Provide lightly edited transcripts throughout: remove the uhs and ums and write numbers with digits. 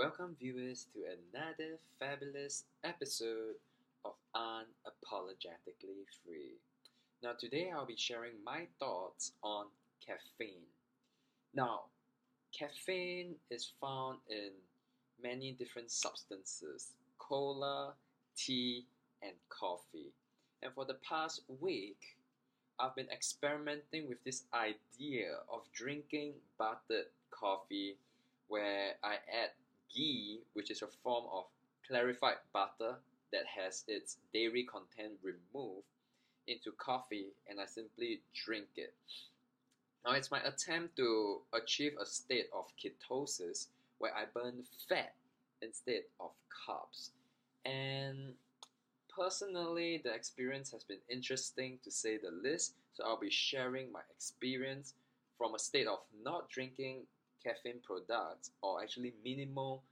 Welcome, viewers, to another fabulous episode of Unapologetically Free. Now, today I'll be sharing my thoughts on caffeine. Now, caffeine is found in many different substances: cola, tea, and coffee. And for the past week, I've been experimenting with this idea of drinking buttered coffee where I add ghee, which is a form of clarified butter that has its dairy content removed, into coffee, and I simply drink it. Now, it's my attempt to achieve a state of ketosis where I burn fat instead of carbs. And personally, the experience has been interesting to say the least, so I'll be sharing my experience from a state of not drinking caffeine products, or actually minimal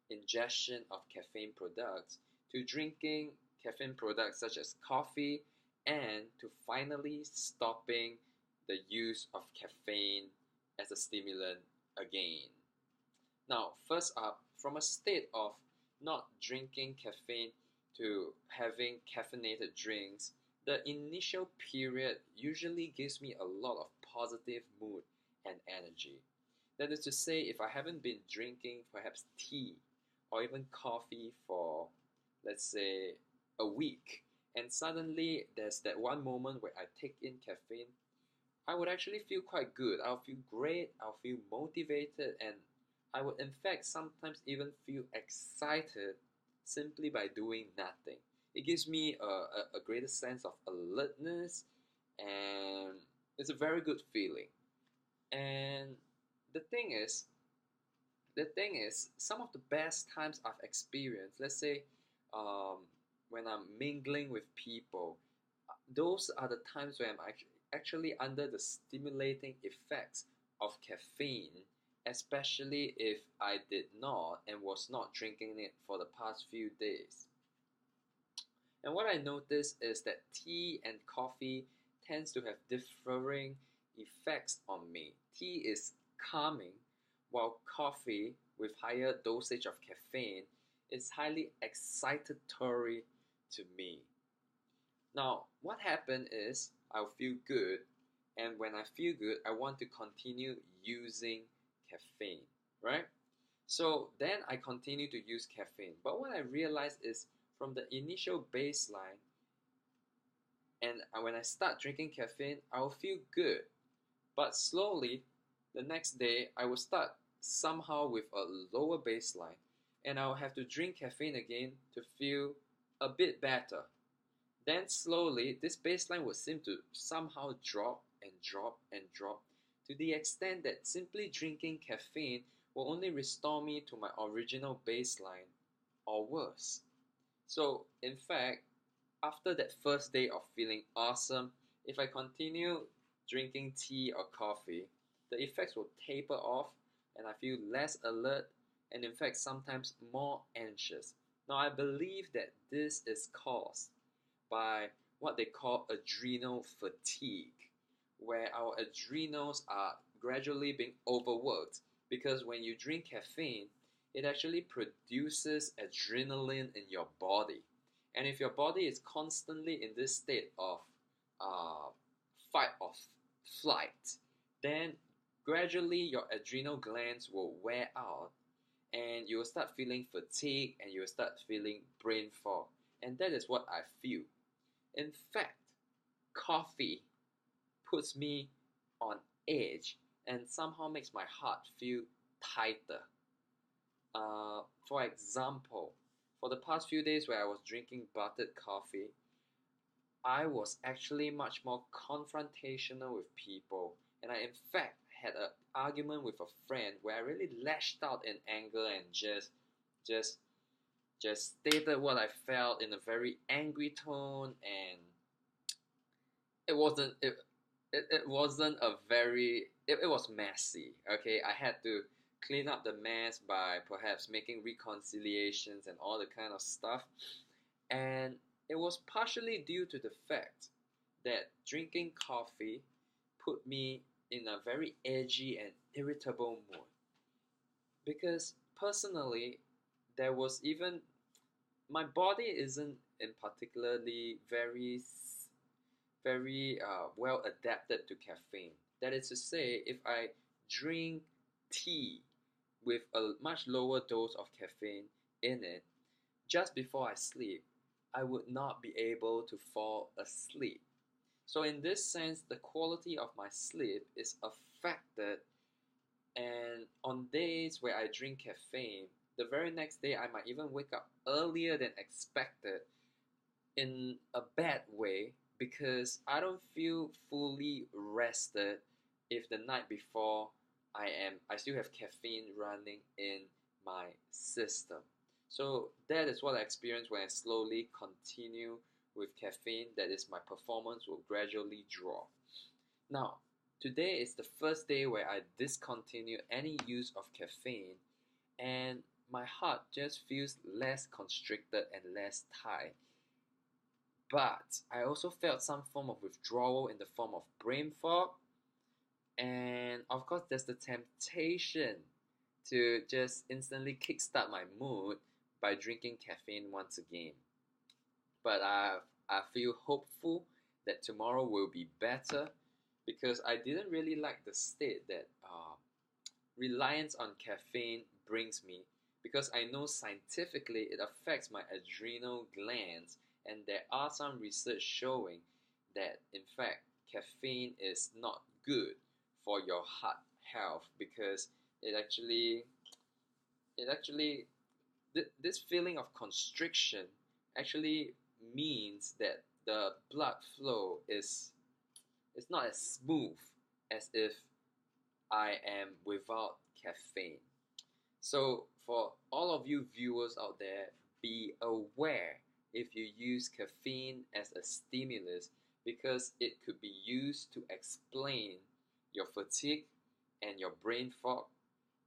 ingestion of caffeine products, to drinking caffeine products such as coffee, and to finally stopping the use of caffeine as a stimulant again. Now, first up, from a state of not drinking caffeine to having caffeinated drinks, the initial period usually gives me a lot of positive mood and energy. That is to say, if I haven't been drinking perhaps tea or even coffee for, let's say, a week, and suddenly there's that one moment where I take in caffeine, I would actually feel quite good. I'll feel great, I'll feel motivated, and I would in fact sometimes even feel excited simply by doing nothing. It gives me a greater sense of alertness, and it's a very good feeling. And the thing is, some of the best times I've experienced, let's say, um, when I'm mingling with people, those are the times where I'm actually under the stimulating effects of caffeine, especially if I did not and was not drinking it for the past few days. And what I noticed is that tea and coffee tends to have differing effects on me. Tea is calming, while coffee with higher dosage of caffeine is highly excitatory to me. Now, what happened is I'll feel good, and when I feel good, I want to continue using caffeine, right? So then I continue to use caffeine. But what I realized is from the initial baseline, and when I start drinking caffeine, I'll feel good. But slowly, the next day, I will start somehow with a lower baseline, and I'll have to drink caffeine again to feel a bit better. Then slowly, this baseline will seem to somehow drop and drop and drop, to the extent that simply drinking caffeine will only restore me to my original baseline or worse. So, in fact, after that first day of feeling awesome, if I continue drinking tea or coffee, the effects will taper off and I feel less alert, and in fact sometimes more anxious. Now, I believe that this is caused by what they call adrenal fatigue, where our adrenals are gradually being overworked, because when you drink caffeine, it actually produces adrenaline in your body. And if your body is constantly in this state of fight or flight, then gradually your adrenal glands will wear out, and you will start feeling fatigue, and you will start feeling brain fog. And that is what I feel. In fact, coffee puts me on edge and somehow makes my heart feel tighter. For example, for the past few days where I was drinking buttered coffee, I was actually much more confrontational with people, and I in fact had an argument with a friend where I really lashed out in anger and just just stated what I felt in a very angry tone, and it wasn't it, it wasn't a very it was messy. Okay, I had to clean up the mess by perhaps making reconciliations and all the kind of stuff, and it was partially due to the fact that drinking coffee put me in a very edgy and irritable mood, because personally, there was even my body isn't in particularly very well adapted to caffeine. That is to say, if I drink tea with a much lower dose of caffeine in it just before I sleep, I would not be able to fall asleep. So, in this sense, the quality of my sleep is affected. And on days where I drink caffeine, the very next day I might even wake up earlier than expected in a bad way because I don't feel fully rested if the night before I still have caffeine running in my system. So that is what I experience when I slowly continue with caffeine. That is, my performance will gradually drop. Now, today is the first day where I discontinue any use of caffeine, and my heart just feels less constricted and less tight. But I also felt some form of withdrawal in the form of brain fog, and of course, there's the temptation to just instantly kickstart my mood by drinking caffeine once again. But I feel hopeful that tomorrow will be better because I didn't really like the state that reliance on caffeine brings me, because I know scientifically it affects my adrenal glands, and there are some research showing that in fact caffeine is not good for your heart health because it actually it actually this feeling of constriction actually means that the blood flow is not as smooth as if I am without caffeine. So, for all of you viewers out there, be aware if you use caffeine as a stimulus because it could be used to explain your fatigue and your brain fog.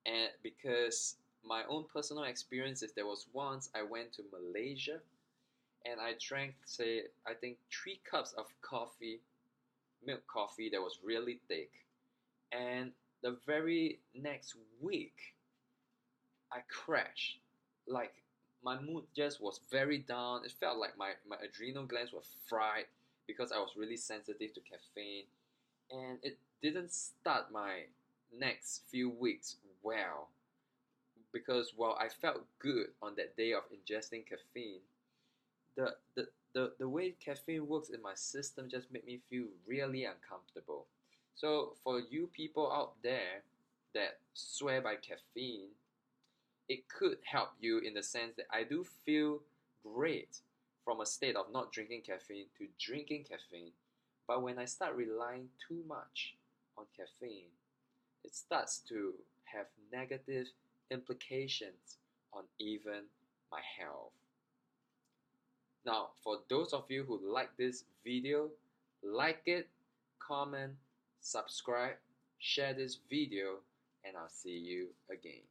And because my own personal experience is there was once I went to Malaysia and I drank, say, I think 3 cups of coffee, milk coffee that was really thick. And the very next week, I crashed. Like, my mood just was very down. It felt like my adrenal glands were fried because I was really sensitive to caffeine. And it didn't start my next few weeks well. Because while I felt good on that day of ingesting caffeine, the way caffeine works in my system just made me feel really uncomfortable. So for you people out there that swear by caffeine, it could help you in the sense that I do feel great from a state of not drinking caffeine to drinking caffeine. But when I start relying too much on caffeine, it starts to have negative implications on even my health. Now, for those of you who like this video, like it, comment, subscribe, share this video, and I'll see you again.